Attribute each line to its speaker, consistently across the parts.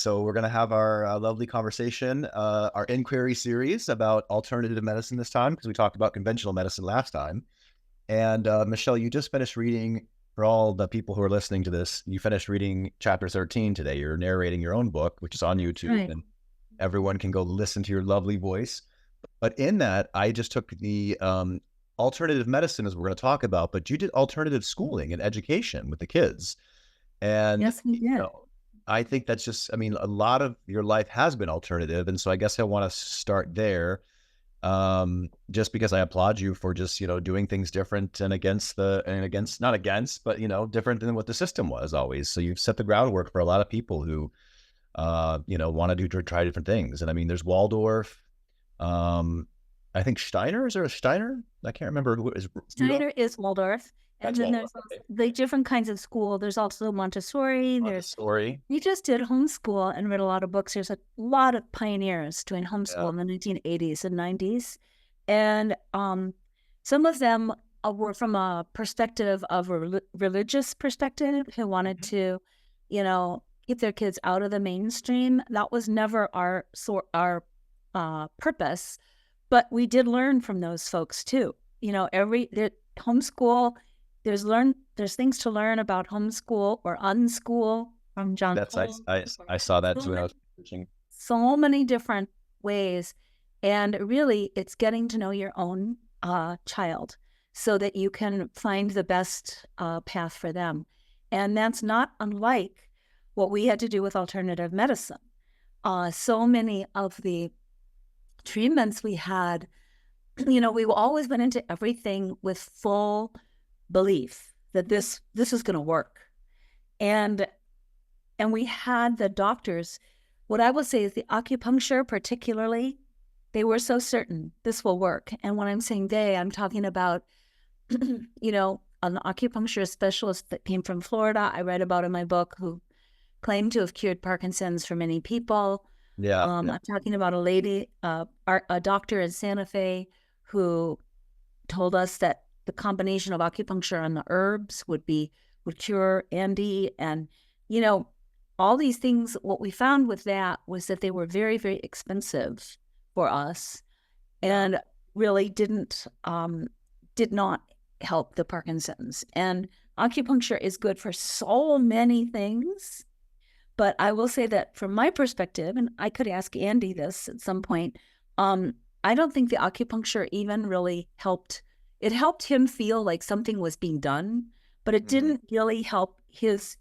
Speaker 1: So we're going to have our lovely conversation, our inquiry series about alternative medicine this time, because we talked about conventional medicine last time. And Michelle, you just finished reading, for all the people who are listening to this, you finished reading chapter 13 today. You're narrating your own book, which is on YouTube,
Speaker 2: Right.
Speaker 1: and everyone can go listen to your lovely voice. But in that, I just took the alternative medicine, as we're going to talk about, but you did alternative schooling and education with the kids. And,
Speaker 2: Yes, we did.
Speaker 1: I think that's just, I mean, a lot of your life has been alternative. And so I guess I want to start there, just because I applaud you for just, doing things different and not against, but, different than what the system was always. So you've set the groundwork for a lot of people who, want to try different things. And I mean, there's Waldorf, um, I think Steiner, is there a Steiner? I can't remember who is Rudolph.
Speaker 2: Steiner is Waldorf, and
Speaker 1: That's
Speaker 2: then
Speaker 1: Waldorf.
Speaker 2: there's also
Speaker 1: Okay.
Speaker 2: the different kinds of school. There's also Montessori.
Speaker 1: Montessori.
Speaker 2: We just did homeschool and read a lot of books. There's a lot of pioneers doing homeschool
Speaker 1: Yeah.
Speaker 2: in the 1980s and 90s. And some of them were from a perspective of a religious perspective who wanted to, keep their kids out of the mainstream. That was never our purpose, but we did learn from those folks too. Homeschool, there's things to learn about homeschool or unschool from John
Speaker 1: That's, I,
Speaker 2: Cole.
Speaker 1: I, I saw that
Speaker 2: So
Speaker 1: too when I
Speaker 2: many,
Speaker 1: was researching.
Speaker 2: so many different ways. And really, it's getting to know your own child so that you can find the best path for them. And that's not unlike what we had to do with alternative medicine. So many of the treatments we had, we always went into everything with full belief that this is going to work. And we had the doctors, what I will say is the acupuncture particularly, they were so certain this will work. And when I'm saying they, I'm talking about, an acupuncture specialist that came from Florida, I read about in my book, who claimed to have cured Parkinson's for many people.
Speaker 1: Yeah.
Speaker 2: I'm talking about a lady, a doctor in Santa Fe, who told us that the combination of acupuncture and the herbs would cure Andy. And, all these things, what we found with that was that they were very, very expensive for us and really did not help the Parkinson's. And acupuncture is good for so many things. But I will say that from my perspective, and I could ask Andy this at some point, I don't think the acupuncture even really helped. It helped him feel like something was being done, but it didn't really help his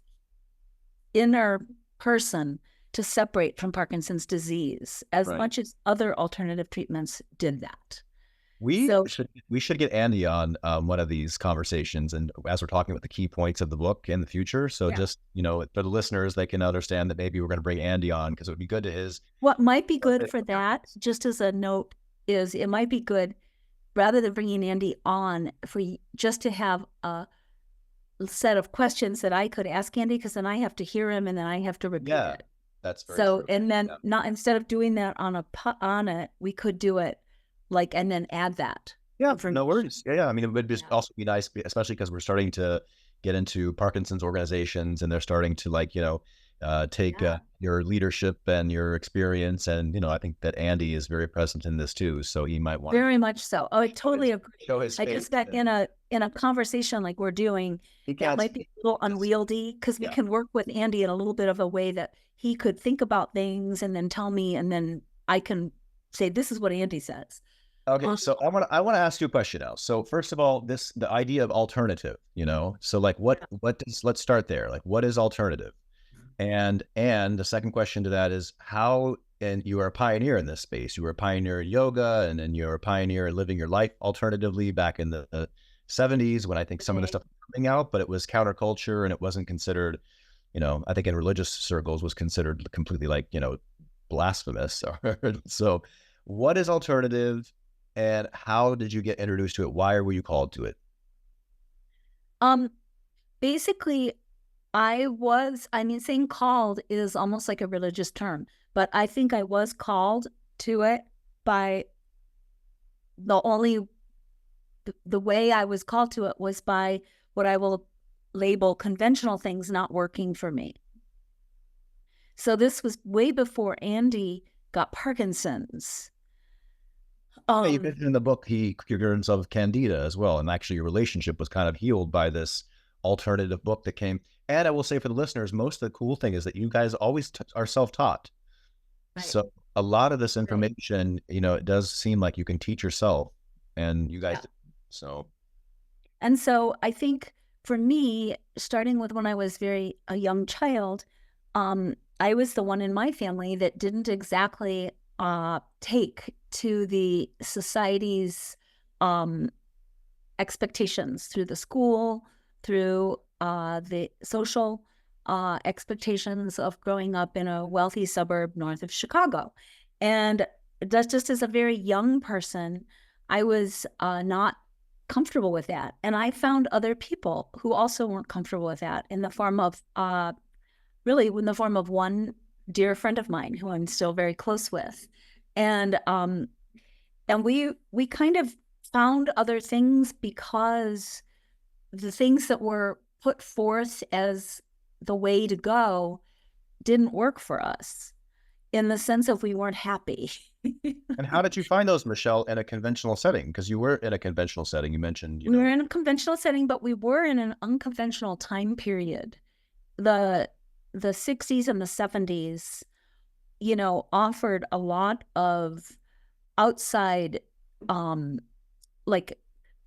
Speaker 2: inner person to separate from Parkinson's disease as much as other alternative treatments did that.
Speaker 1: We should get Andy on one of these conversations, and as we're talking about the key points of the book in the future. So just, for the listeners, they can understand that maybe we're going to bring Andy on, because it would be good to his.
Speaker 2: What might be good for that, just as a note, is it might be good, rather than bringing Andy on, for just to have a set of questions that I could ask Andy, because then I have to hear him and then I have to repeat it.
Speaker 1: That's very true.
Speaker 2: And then not, instead of doing that on it, we could do it and then add that.
Speaker 1: Yeah, no worries. Yeah. I mean, it would just also be nice, especially because we're starting to get into Parkinson's organizations, and they're starting to take your leadership and your experience. And, I think that Andy is very present in this too. So he might want
Speaker 2: very much so. Oh, I totally agree.
Speaker 1: I
Speaker 2: guess that in a conversation like we're doing, that might be a little unwieldy, because we can work with Andy in a little bit of a way that he could think about things and then tell me, and then I can say, this is what Andy says.
Speaker 1: Okay, so I want to ask you a question now. So first of all, the idea of alternative, so let's start there. Like, what is alternative? And the second question to that is how, and you are a pioneer in this space. You were a pioneer in yoga, and then you're a pioneer in living your life alternatively back in the 70s, when I think some of the stuff was coming out, but it was counterculture, and it wasn't considered, I think in religious circles was considered completely blasphemous. So what is alternative? And how did you get introduced to it? Why were you called to it?
Speaker 2: Basically, saying called is almost like a religious term, but I think I was called to it by the way I was called to it was by what I will label conventional things not working for me. So this was way before Andy got Parkinson's.
Speaker 1: Yeah, you mentioned in the book he cured himself of candida as well, and actually your relationship was kind of healed by this alternative book that came. And I will say for the listeners, most of the cool thing is that you guys always are self-taught.
Speaker 2: Right.
Speaker 1: So a lot of this
Speaker 2: Right.
Speaker 1: information, you know, it does seem like you can teach yourself, and you guys.
Speaker 2: Yeah.
Speaker 1: So
Speaker 2: And so I think for me, starting with when I was a young child, I was the one in my family that didn't exactly take to the society's um, expectations through the school, through the social expectations of growing up in a wealthy suburb north of Chicago. And that's just as a very young person, I was not comfortable with that. And I found other people who also weren't comfortable with that in the form of really in the form of one dear friend of mine who I'm still very close with. And we kind of found other things because the things that were put forth as the way to go didn't work for us in the sense of we weren't happy.
Speaker 1: and how did you find those, Michelle, in a conventional setting? Because you were in a conventional setting. You mentioned, you
Speaker 2: We were
Speaker 1: know.
Speaker 2: in a conventional setting, but we were in an unconventional time period. The 60s and the 70s, you know, offered a lot of outside like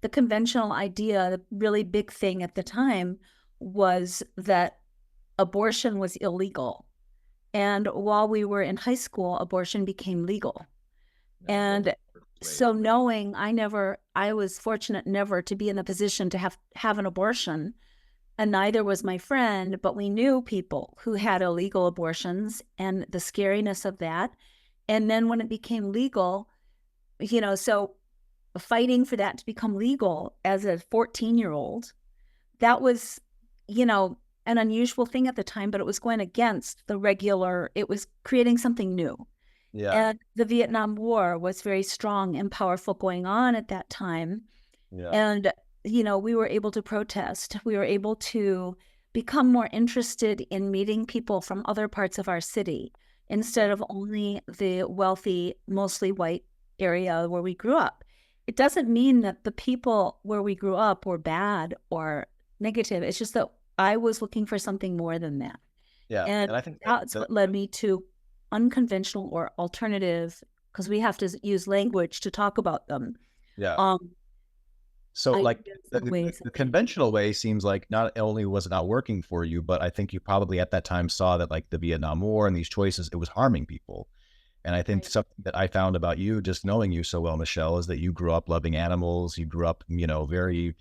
Speaker 2: the conventional idea. The really big thing at the time was that abortion was illegal. And while we were in high school, abortion became legal. And so knowing I was fortunate never to be in the position to have an abortion, and neither was my friend, but we knew people who had illegal abortions and the scariness of that. And then when it became legal, you know, so fighting for that to become legal as a 14-year-old, that was, you know, an unusual thing at the time, but it was going against the regular, it was creating something new.
Speaker 1: Yeah.
Speaker 2: And the Vietnam War was very strong and powerful going on at that time.
Speaker 1: Yeah.
Speaker 2: And, you know, we were able to protest. We were able to become more interested in meeting people from other parts of our city instead of only the wealthy, mostly white area where we grew up. It doesn't mean that the people where we grew up were bad or negative. It's just that I was looking for something more than that.
Speaker 1: Yeah.
Speaker 2: And
Speaker 1: And I think
Speaker 2: that's what led me to unconventional or alternative, because we have to use language to talk about them.
Speaker 1: yeah.
Speaker 2: Um,
Speaker 1: So like
Speaker 2: ideas
Speaker 1: the,
Speaker 2: and
Speaker 1: the,
Speaker 2: ways.
Speaker 1: the conventional way seems like not only was it not working for you, but I think you probably at that time saw that like the Vietnam War and these choices, it was harming people. And I think
Speaker 2: Right.
Speaker 1: something that I found about you, just knowing you so well, Michelle, is that you grew up loving animals. You grew up, you know, very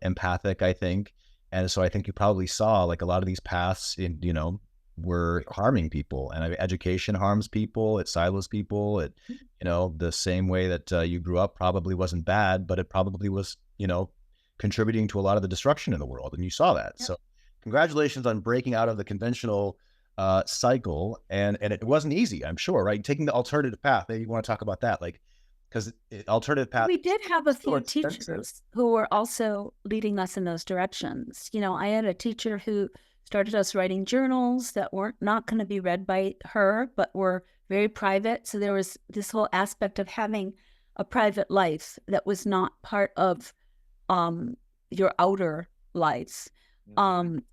Speaker 1: empathic, I think. And so I think you probably saw like a lot of these paths in, you know, were harming people. And education harms people. It silos people. It, you know, the same way that you grew up probably wasn't bad, but it probably was, you know, contributing to a lot of the destruction in the world. And you saw that.
Speaker 2: Yep.
Speaker 1: So congratulations on breaking out of the conventional cycle, and it wasn't easy, I'm sure, right? Taking the alternative path. Maybe you want to talk about that, like, because alternative path
Speaker 2: We did have a
Speaker 1: so
Speaker 2: few
Speaker 1: expensive.
Speaker 2: teachers who were also leading us in those directions. You know, I had a teacher who started us writing journals that weren't not going to be read by her, but were very private. So there was this whole aspect of having a private life that was not part of your outer life.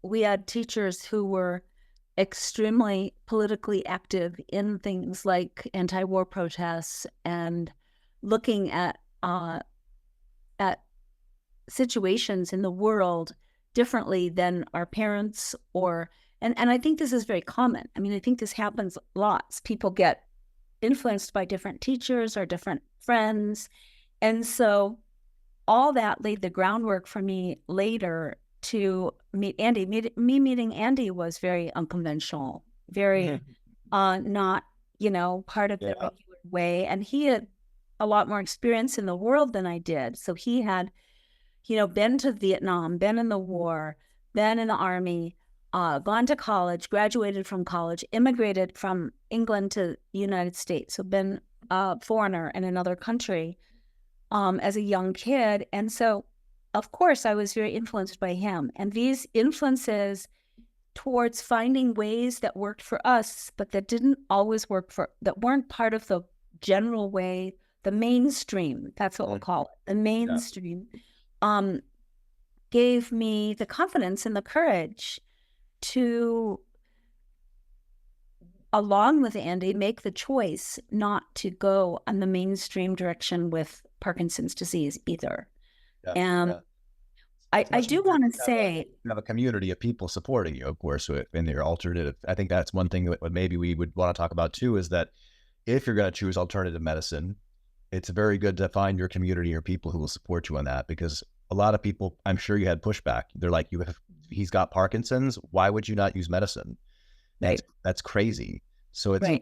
Speaker 2: We had teachers who were extremely politically active in things like anti-war protests and looking at situations in the world differently than our parents or and I think this is very common. I mean, I think this happens lots. People get influenced by different teachers or different friends. And so all that laid the groundwork for me later to meet Andy. Me meeting Andy was very unconventional, very not, you know, part of the
Speaker 1: Yeah.
Speaker 2: regular way. And he had a lot more experience in the world than I did. So he had, you know, been to Vietnam, been in the war, been in the army, gone to college, graduated from college, immigrated from England to the United States. So been a foreigner in another country as a young kid. And so, of course, I was very influenced by him. And these influences towards finding ways that worked for us, but that didn't always work that weren't part of the general way, the mainstream, that's what we'll call it, the mainstream, gave me the confidence and the courage to, along with Andy, make the choice not to go on the mainstream direction with Parkinson's disease either. And I do want to say,
Speaker 1: you have a community of people supporting you, of course, in your alternative. I think that's one thing that maybe we would want to talk about too, is that if you're going to choose alternative medicine, it's very good to find your community or people who will support you on that, because a lot of people, I'm sure you had pushback. They're like, he's got Parkinson's. Why would you not use medicine? That's crazy. So it's, to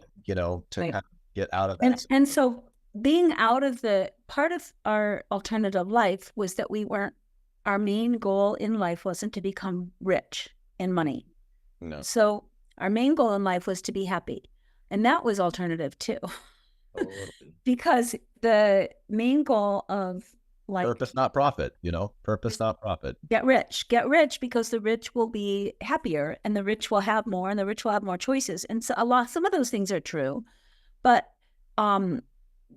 Speaker 1: kind of get out of that.
Speaker 2: And so being out of part of our alternative life was that our main goal in life wasn't to become rich in money.
Speaker 1: No.
Speaker 2: So our main goal in life was to be happy. And that was alternative too. Because the main goal of life,
Speaker 1: purpose, not profit, purpose, not profit.
Speaker 2: Get rich because the rich will be happier and the rich will have more and the rich will have more choices. And so some of those things are true, but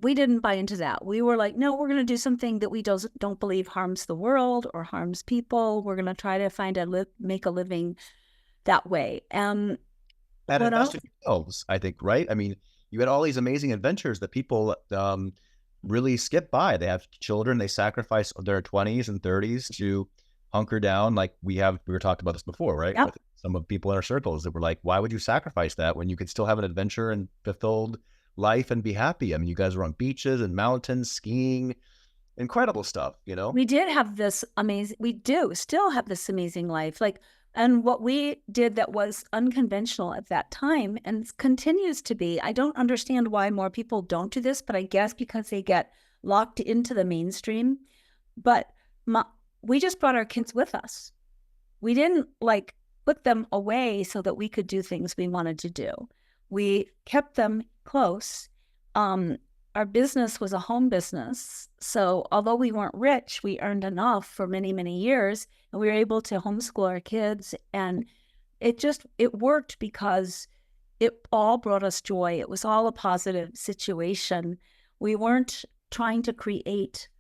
Speaker 2: we didn't buy into that. We were like, no, we're going to do something that we don't believe harms the world or harms people. We're going to try to make a living that way. And
Speaker 1: invest in yourselves, I think, right? I mean, you had all these amazing adventures that people really skip by. They have children, they sacrifice their 20s and 30s to hunker down. Like we were talking about this before, right?
Speaker 2: Yep.
Speaker 1: With some of people in our circles that were like, why would you sacrifice that when you could still have an adventure and fulfilled life and be happy? I mean, you guys were on beaches and mountains, skiing, incredible stuff,
Speaker 2: We did have this we do still have this amazing life. And what we did that was unconventional at that time and continues to be, I don't understand why more people don't do this, but I guess because they get locked into the mainstream. But we just brought our kids with us. We didn't put them away so that we could do things we wanted to do. We kept them close. Our business was a home business. So although we weren't rich, we earned enough for many, many years, and we were able to homeschool our kids. And it worked because it all brought us joy. It was all a positive situation. We weren't trying to create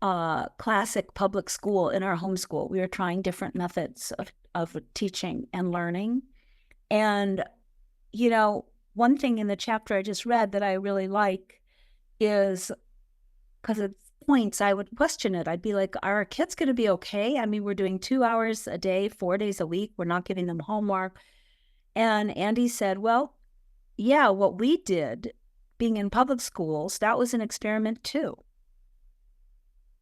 Speaker 2: a classic public school in our homeschool. We were trying different methods of teaching and learning. And, one thing in the chapter I just read that I really like is, because at points I would question it. I'd be like, are our kids going to be okay? I mean, we're doing 2 hours a day, 4 days a week. We're not giving them homework. And Andy said, well, yeah, what we did being in public schools, that was an experiment too.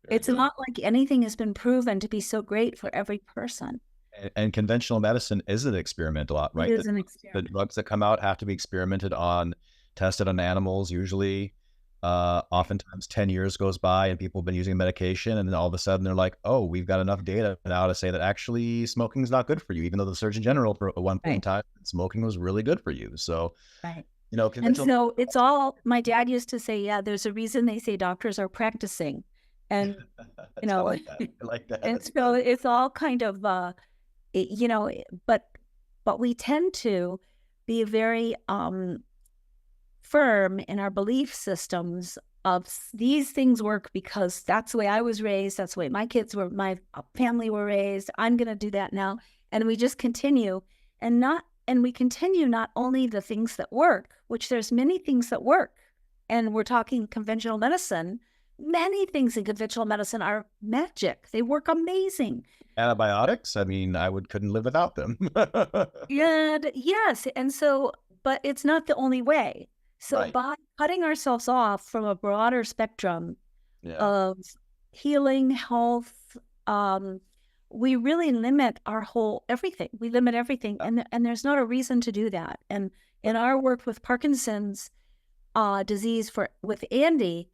Speaker 2: It's not like anything has been proven to be so great for every person.
Speaker 1: And conventional medicine is an experiment a lot, right?
Speaker 2: It is an experiment.
Speaker 1: The drugs that come out have to be experimented on, tested on animals usually. Oftentimes 10 years goes by and people have been using medication, and then all of a sudden they're like, oh, we've got enough data now to say that actually smoking is not good for you, even though the Surgeon General at one point in time, smoking was really good for you. So,
Speaker 2: and so it's all, my dad used to say, yeah, there's a reason they say doctors are practicing. And,
Speaker 1: I like that.
Speaker 2: And so it's all kind of, but we tend to be very firm in our belief systems of these things work because that's the way I was raised. That's the way my family were raised. I'm going to do that now. And we just continue and we continue not only the things that work, which there's many things that work. And we're talking conventional medicine. Many things in conventional medicine are magic. They work amazing.
Speaker 1: Antibiotics, I mean, couldn't live without them.
Speaker 2: Yes. And so, but it's not the only way. So by cutting ourselves off from a broader spectrum of healing, health, we really limit everything. We limit everything. And there's not a reason to do that. And in our work with Parkinson's disease with Andy,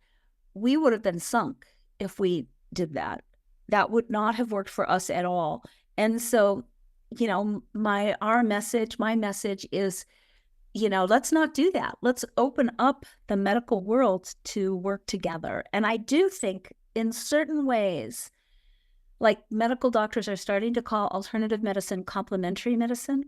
Speaker 2: we would have been sunk if we did that. That would not have worked for us at all. And so, my message is, let's not do that. Let's open up the medical world to work together. And I do think in certain ways, like medical doctors are starting to call alternative medicine complementary medicine.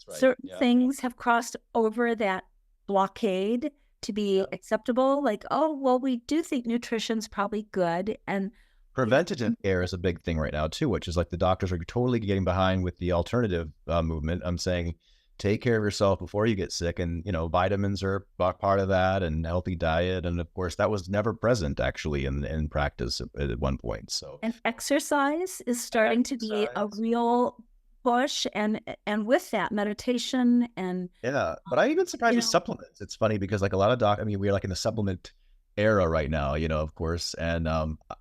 Speaker 1: That's right.
Speaker 2: certain
Speaker 1: Yeah.
Speaker 2: things have crossed over that blockade to be
Speaker 1: Yeah.
Speaker 2: acceptable. Like, oh, well, we do think nutrition's probably good. And, you know,
Speaker 1: Preventative care is a big thing right now too, which is like the doctors are totally getting behind with the alternative movement. I'm saying, take care of yourself before you get sick, and vitamins are part of that, and healthy diet, and of course that was never present actually in practice at one point. So
Speaker 2: and exercise is starting to be a
Speaker 1: exercise.
Speaker 2: real push. And with that, meditation and,
Speaker 1: Yeah, but I even surprised
Speaker 2: you
Speaker 1: with
Speaker 2: know,
Speaker 1: supplements. It's funny because like a lot of I mean, we're like in the supplement era right now, of course. And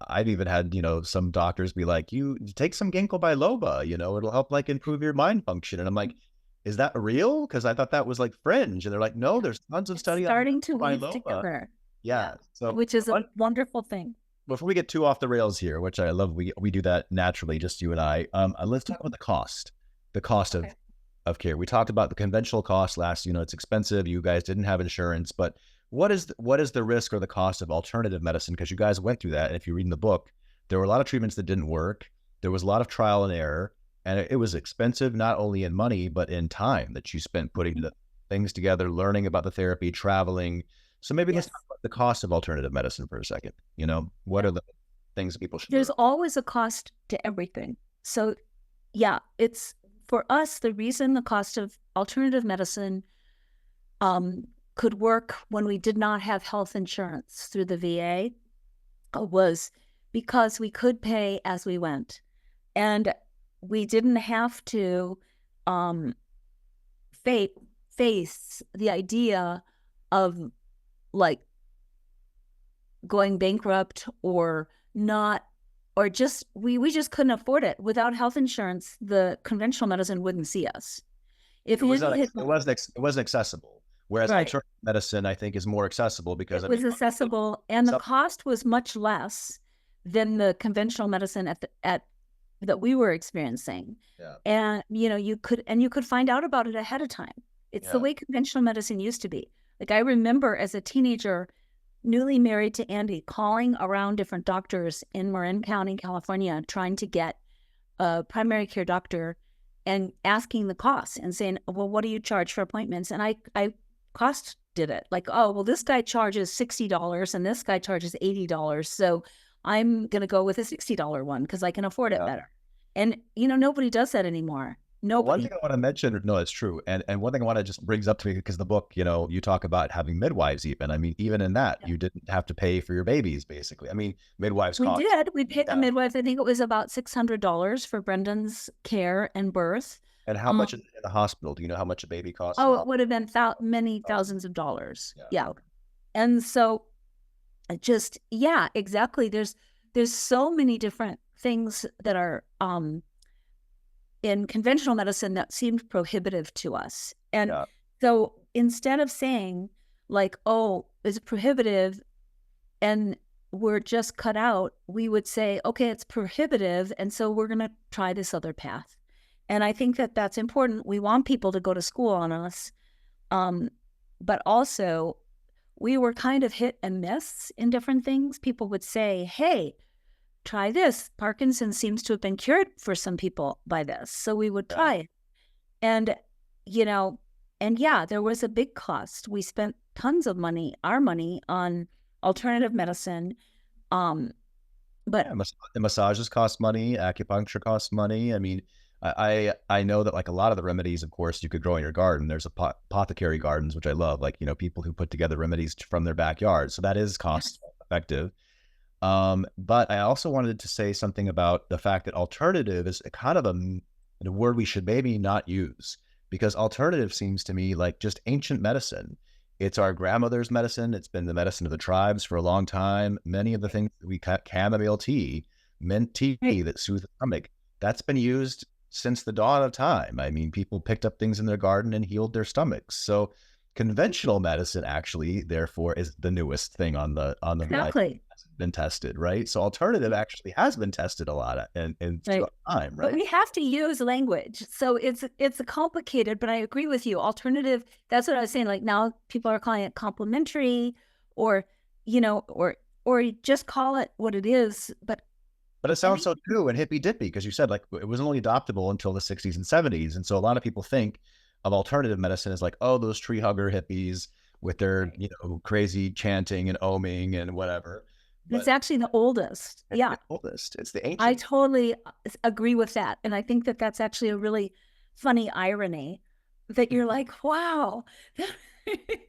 Speaker 1: I've even had, some doctors be like, you take some ginkgo biloba, it'll help like improve your mind function. And I'm like, is that real? Because I thought that was like fringe. And they're like, no,
Speaker 2: yeah,
Speaker 1: there's tons of
Speaker 2: it's
Speaker 1: study on
Speaker 2: starting to
Speaker 1: ginkgo
Speaker 2: weave
Speaker 1: biloba.
Speaker 2: together. Yeah.
Speaker 1: Yeah. So
Speaker 2: Which is a wonderful thing.
Speaker 1: before we get too off the rails here, which I love, we do that naturally, just you and I. Let's talk about the cost
Speaker 2: Okay.
Speaker 1: of care. We talked about the conventional cost last. It's expensive. You guys didn't have insurance, but what is the risk or the cost of alternative medicine? Because you guys went through that, and if you read in the book, there were a lot of treatments that didn't work. There was a lot of trial and error, and it was expensive not only in money but in time that you spent putting the things together, learning about the therapy, traveling. So maybe let's
Speaker 2: Yes.
Speaker 1: talk about the cost of alternative medicine for a second. What
Speaker 2: Yeah.
Speaker 1: are the things people should
Speaker 2: There's
Speaker 1: learn?
Speaker 2: always a cost to everything. So, yeah, it's for us, the reason the cost of alternative medicine could work when we did not have health insurance through the VA was because we could pay as we went. And we didn't have to um, fa- face the idea of like going bankrupt or not, or just we just couldn't afford it. Without health insurance, the conventional medicine wouldn't see us. If
Speaker 1: It was not.
Speaker 2: Andy had,
Speaker 1: It wasn't accessible. Whereas
Speaker 2: right,
Speaker 1: alternative medicine, I think, is more accessible because
Speaker 2: it
Speaker 1: I mean,
Speaker 2: was accessible and the
Speaker 1: some,
Speaker 2: cost was much less than the conventional medicine at that we were experiencing.
Speaker 1: yeah,
Speaker 2: And you could find out about it ahead of time. It's the
Speaker 1: yeah,
Speaker 2: way conventional medicine used to be. Like I remember as a teenager, newly married to Andy, calling around different doctors in Marin County, California, trying to get a primary care doctor and asking the costs and saying, well, what do you charge for appointments? And I cost did it. Like, oh, well, this guy charges $60 and this guy charges $80. So I'm going to go with a $60 one because I can afford it
Speaker 1: yeah.
Speaker 2: better. And, nobody does that anymore.
Speaker 1: Well, one
Speaker 2: Nobody.
Speaker 1: thing I want to mention, no, it's true, and one thing I want to just brings up to me because the book, you talk about having midwives. Even I mean, even in that,
Speaker 2: Yeah.
Speaker 1: you didn't have to pay for your babies, basically. I mean, midwives
Speaker 2: We
Speaker 1: cost.
Speaker 2: did. We paid the
Speaker 1: Yeah.
Speaker 2: midwife. I think it was about $600 for Brendan's care and birth.
Speaker 1: And how much is it in the hospital? Do you know how much a baby costs in
Speaker 2: Oh,
Speaker 1: the
Speaker 2: it would have been many
Speaker 1: hospital?
Speaker 2: thousands of dollars.
Speaker 1: Yeah.
Speaker 2: Yeah. And so yeah, exactly. There's so many different things that are in conventional medicine that seemed prohibitive to us. And
Speaker 1: Yeah.
Speaker 2: so instead of saying like, oh, it's prohibitive and we're just cut out, we would say, okay, it's prohibitive. And so we're going to try this other path. And I think that that's important. We want people to go to school on us. But also, we were kind of hit and miss in different things. People would say, hey, try this. Parkinson seems to have been cured for some people by this. So we would try it. And, and yeah, there was a big cost. We spent tons of money, our money, on alternative medicine. But
Speaker 1: Yeah, the massages cost money, acupuncture costs money. I mean, I know that like a lot of the remedies, of course, you could grow in your garden. There's apothecary gardens, which I love, like, people who put together remedies from their backyard. So that is cost effective. But I also wanted to say something about the fact that alternative is a kind of a word we should maybe not use, because alternative seems to me like just ancient medicine. It's our grandmother's medicine. It's been the medicine of the tribes for a long time. Many of the things that we chamomile tea, mint tea that soothe the stomach, that's been used since the dawn of time. I mean, people picked up things in their garden and healed their stomachs. So conventional medicine actually, therefore, is the newest thing on the
Speaker 2: exactly.
Speaker 1: been tested, right? So alternative actually has been tested a lot and
Speaker 2: Right.
Speaker 1: throughout time,
Speaker 2: But
Speaker 1: right?
Speaker 2: we have to use language. So it's complicated, but I agree with you. Alternative, that's what I was saying. Like now people are calling it complementary or, or just call it what it is. But
Speaker 1: But it sounds so true and hippy dippy because you said like it was only adoptable until the 60s and 70s. And so a lot of people think, of alternative medicine is like, oh, those tree hugger hippies with their,
Speaker 2: Right.
Speaker 1: crazy chanting and oming and whatever.
Speaker 2: It's
Speaker 1: But
Speaker 2: actually the oldest.
Speaker 1: it's
Speaker 2: Yeah,
Speaker 1: the oldest, it's the
Speaker 2: I
Speaker 1: ancient,
Speaker 2: totally agree with that. And I think that that's actually a really funny irony that you're like, wow.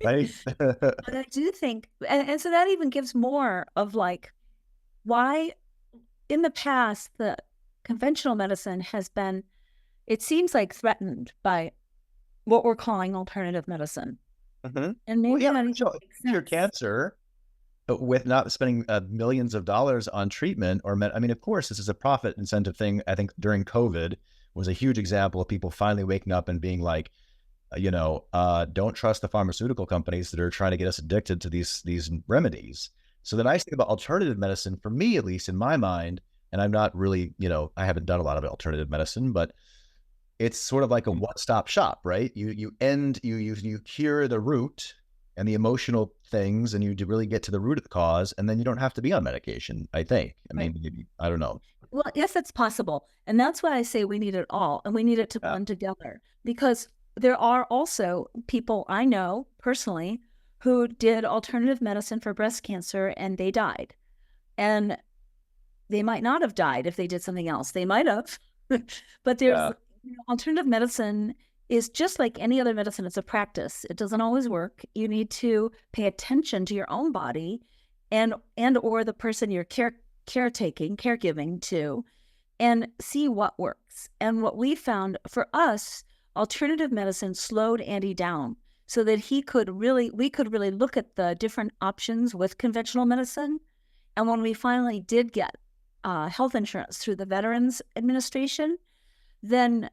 Speaker 1: right?
Speaker 2: But I do think, and so that even gives more of like why in the past the conventional medicine has been, it seems like threatened by what we're calling alternative medicine.
Speaker 1: Mhm.
Speaker 2: And
Speaker 1: Well,
Speaker 2: maybe
Speaker 1: yeah,
Speaker 2: that even
Speaker 1: so
Speaker 2: makes
Speaker 1: cure
Speaker 2: sense.
Speaker 1: cancer, but with not spending millions of dollars on treatment I mean, of course, this is a profit incentive thing. I think during COVID was a huge example of people finally waking up and being like, don't trust the pharmaceutical companies that are trying to get us addicted to these remedies. So the nice thing about alternative medicine, for me at least in my mind, and I'm not really, I haven't done a lot of alternative medicine, but it's sort of like a one-stop shop, right? You cure the root and the emotional things, and you really get to the root of the cause, and then you don't have to be on medication, I think. I
Speaker 2: Right.
Speaker 1: mean, maybe, I don't know.
Speaker 2: Well, yes, it's possible. And that's why I say we need it all and we need it to
Speaker 1: Yeah.
Speaker 2: blend together because there are also people I know personally who did alternative medicine for breast cancer and they died. And they might not have died if they did something else. They might have. But there's,
Speaker 1: Yeah.
Speaker 2: alternative medicine is just like any other medicine. It's a practice. It doesn't always work. You need to pay attention to your own body and or the person you're caregiving to and see what works. And what we found for us, alternative medicine slowed Andy down so that we could really look at the different options with conventional medicine. And when we finally did get health insurance through the Veterans Administration, then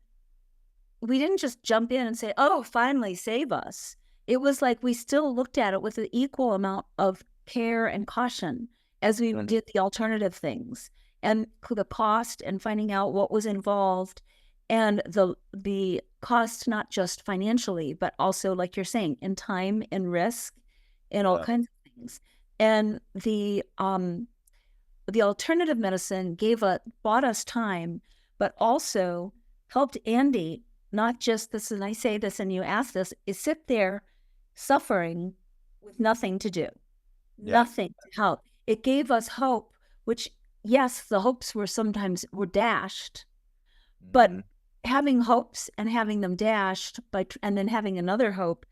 Speaker 2: we didn't just jump in and say, oh, finally save us. It was like we still looked at it with an equal amount of care and caution as we
Speaker 1: Mm.
Speaker 2: did the alternative things and the cost and finding out what was involved and the cost, not just financially, but also, like you're saying, in time and risk and all
Speaker 1: Yeah.
Speaker 2: kinds of things. And the alternative medicine bought us time, but also helped Andy not just this, and I say this and you ask this, is sit there suffering with nothing to do,
Speaker 1: Yeah.
Speaker 2: nothing to help. It gave us hope, which yes, the hopes were dashed, but
Speaker 1: Mhm.
Speaker 2: having hopes and having them dashed, and then having another hope,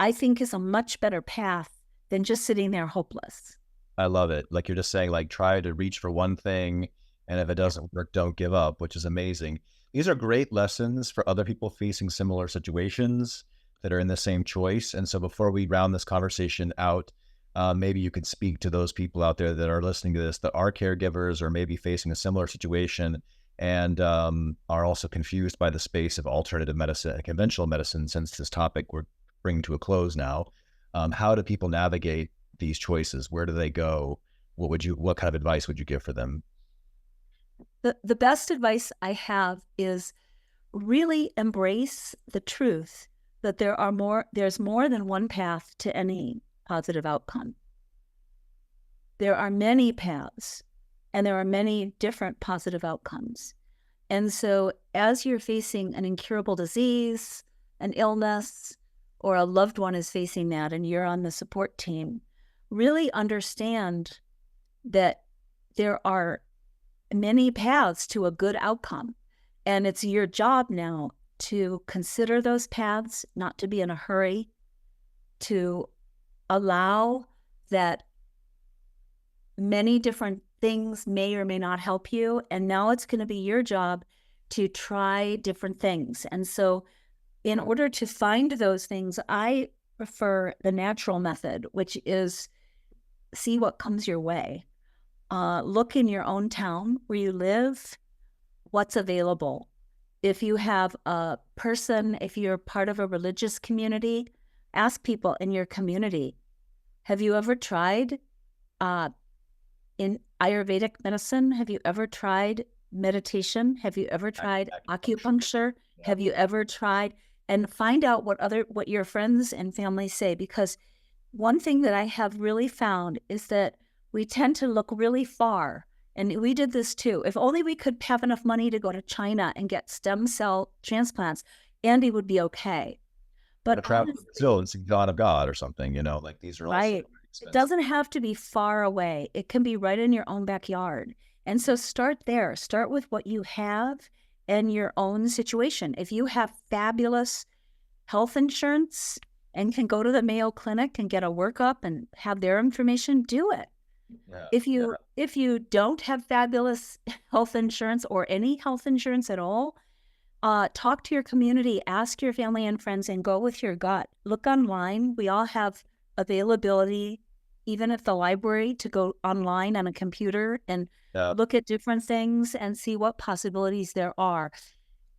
Speaker 2: I think is a much better path than just sitting there hopeless.
Speaker 1: I love it. Like you're just saying, like try to reach for one thing, and if it
Speaker 2: Yeah.
Speaker 1: doesn't work, don't give up, which is amazing. These are great lessons for other people facing similar situations that are in the same choice. And so before we round this conversation out, maybe you could speak to those people out there that are listening to this that are caregivers or maybe facing a similar situation and are also confused by the space of alternative medicine and conventional medicine. Since this topic we're bringing to a close now, how do people navigate these choices? Where do they go? What kind of advice would you give for them?
Speaker 2: The best advice I have is really embrace the truth that there's more than one path to any positive outcome. There are many paths and there are many different positive outcomes. And so as you're facing an incurable disease, an illness, or a loved one is facing that and you're on the support team, really understand that there are many paths to a good outcome. And it's your job now to consider those paths, not to be in a hurry, to allow that many different things may or may not help you. And now it's going to be your job to try different things. And so, in order to find those things, I prefer the natural method, which is see what comes your way. Look in your own town where you live, what's available. If you have a person, if you're part of a religious community, ask people in your community, have you ever tried uh, in Ayurvedic medicine? Have you ever tried meditation? Have you ever tried acupuncture?
Speaker 1: Yeah.
Speaker 2: Have you ever tried? And find out what your friends and family say, because one thing that I have really found is that we tend to look really far. And we did this too. If only we could have enough money to go to China and get stem cell transplants, Andy would be okay. But
Speaker 1: To travel to
Speaker 2: honestly,
Speaker 1: Brazil and see God of God or something, like these are also
Speaker 2: right,
Speaker 1: very
Speaker 2: it
Speaker 1: expensive.
Speaker 2: doesn't have to be far away. It can be right in your own backyard. And so start there. Start with what you have and your own situation. If you have fabulous health insurance and can go to the Mayo Clinic and get a workup and have their information, do it.
Speaker 1: Yeah,
Speaker 2: If
Speaker 1: yeah.
Speaker 2: you don't have fabulous health insurance or any health insurance at all, talk to your community, ask your family and friends, and go with your gut. Look online. We all have availability, even at the library, to go online on a computer and
Speaker 1: Yeah.
Speaker 2: look at different things and see what possibilities there are.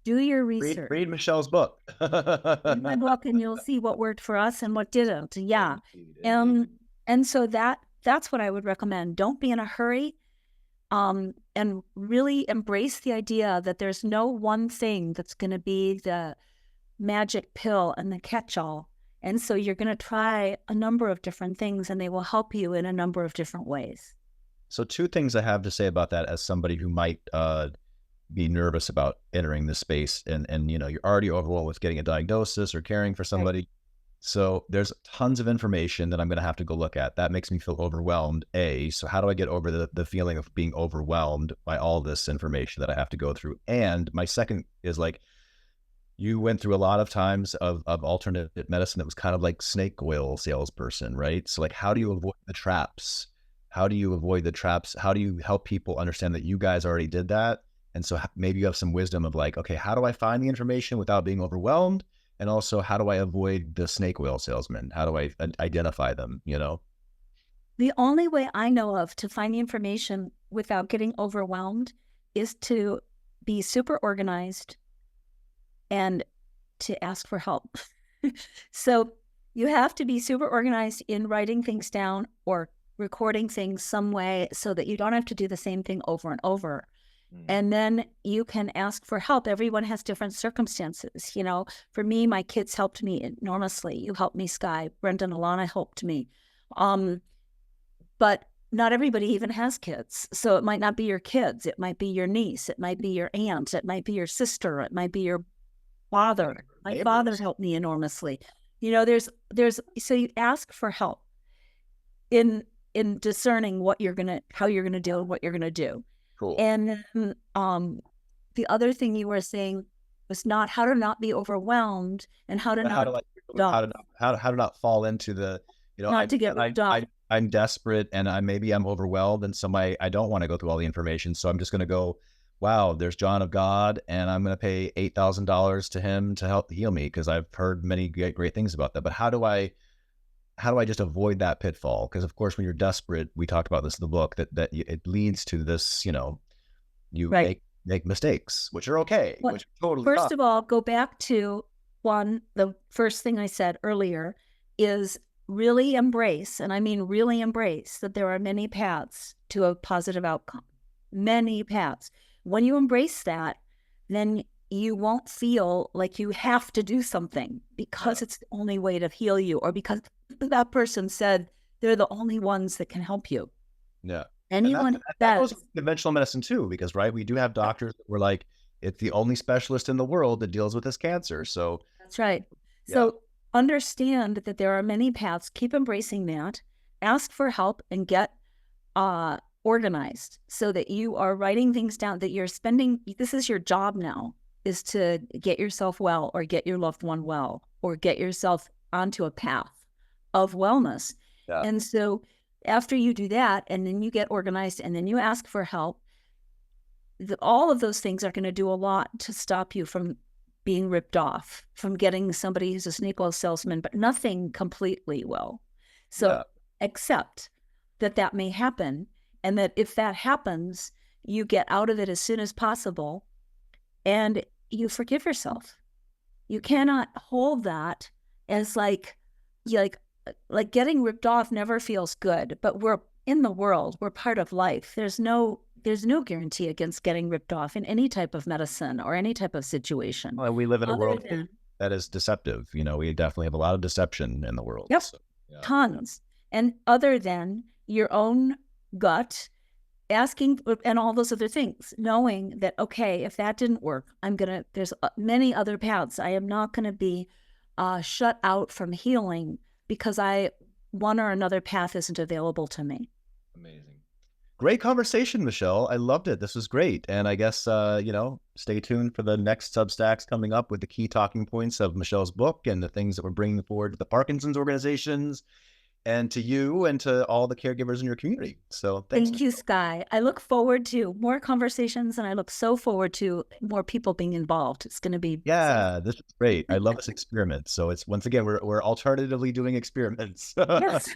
Speaker 2: Do your
Speaker 1: Read
Speaker 2: research.
Speaker 1: read Michelle's book.
Speaker 2: Read my book and you'll see what worked for us and what didn't. Yeah.
Speaker 1: Indeed, indeed.
Speaker 2: And so that's what I would recommend. Don't be in a hurry. And really embrace the idea that there's no one thing that's going to be the magic pill and the catch-all. And so you're going to try a number of different things and they will help you in a number of different ways.
Speaker 1: So two things I have to say about that as somebody who might be nervous about entering this space, and you're already overwhelmed with getting a diagnosis or caring for
Speaker 2: Right.
Speaker 1: somebody. So there's tons of information that I'm going to have to go look at. That makes me feel overwhelmed. So how do I get over the feeling of being overwhelmed by all this information that I have to go through? And my second is like, you went through a lot of times of alternate medicine that was kind of like snake oil salesperson, right? So like, how do you avoid the traps? How do you avoid the traps? How do you help people understand that you guys already did that? And so maybe you have some wisdom of like, okay, how do I find the information without being overwhelmed? And also, how do I avoid the snake oil salesman? How do I identify them?
Speaker 2: The only way I know of to find the information without getting overwhelmed is to be super organized and to ask for help. So you have to be super organized in writing things down or recording things some way so that you don't have to do the same thing over and over. And then you can ask for help. Everyone has different circumstances. For me, my kids helped me enormously. You helped me, Sky. Brenda and Alana helped me. But not everybody even has kids. So it might not be your kids. It might be your niece. It might be your aunt. It might be your sister. It might be your father. My father helped me enormously. So you ask for help in discerning how you're gonna deal with what you're gonna do.
Speaker 1: Cool.
Speaker 2: And the other thing you were saying was not how to not be overwhelmed and how to
Speaker 1: How to not fall into the
Speaker 2: not to get ripped off.
Speaker 1: I'm desperate and I'm overwhelmed, and so I don't want to go through all the information, so I'm just going to go, wow, there's John of God, and I'm going to pay $8,000 to him to help heal me because I've heard many great things about that. But how do I just avoid that pitfall? Because of course, when you're desperate, we talked about this in the book, that it leads to this, you
Speaker 2: Right.
Speaker 1: make mistakes, which are okay,
Speaker 2: Well,
Speaker 1: which are totally
Speaker 2: first
Speaker 1: fine.
Speaker 2: of all, go back to the first thing I said earlier is really embrace, and I mean really embrace, that there are many paths to a positive outcome. Many paths. When you embrace that, then you won't feel like you have to do something because it's the only way to heal you, or because that person said they're the only ones that can help you.
Speaker 1: Yeah.
Speaker 2: Anyone
Speaker 1: that goes with conventional medicine too, because right, we do have doctors that were like, it's the only specialist in the world that deals with this cancer. So
Speaker 2: that's right.
Speaker 1: yeah.
Speaker 2: So understand that there are many paths. Keep embracing that. Ask for help and get organized so that you are writing things down, that you're spending, this is your job now, is to get yourself well or get your loved one well or get yourself onto a path of wellness.
Speaker 1: Yeah.
Speaker 2: And so after you do that, and then you get organized and then you ask for help, all of those things are going to do a lot to stop you from being ripped off, from getting somebody who's a snake oil salesman, but nothing completely will. So accept that may happen, and that if that happens, you get out of it as soon as possible and you forgive yourself. You cannot hold that as like getting ripped off never feels good, but we're in the world, we're part of life. There's no guarantee against getting ripped off in any type of medicine or any type of situation.
Speaker 1: Well, we live in a world that is deceptive. We definitely have a lot of deception in the world.
Speaker 2: Yep. So, tons. And other than your own gut asking and all those other things, knowing that, okay, if that didn't work, there's many other paths. I am not going to be shut out from healing because one or another path isn't available to me.
Speaker 1: Amazing. Great conversation, Michelle. I loved it. This was great. And I guess, stay tuned for the next Substacks coming up with the key talking points of Michelle's book and the things that we're bringing forward to the Parkinson's organizations and to you and to all the caregivers in your community. So thanks.
Speaker 2: Thank you, Sky. I look forward to more conversations, and I look so forward to more people being involved. It's going to be
Speaker 1: this is great. I love this experiment. So it's, once again, we're alternatively doing experiments.
Speaker 2: yes.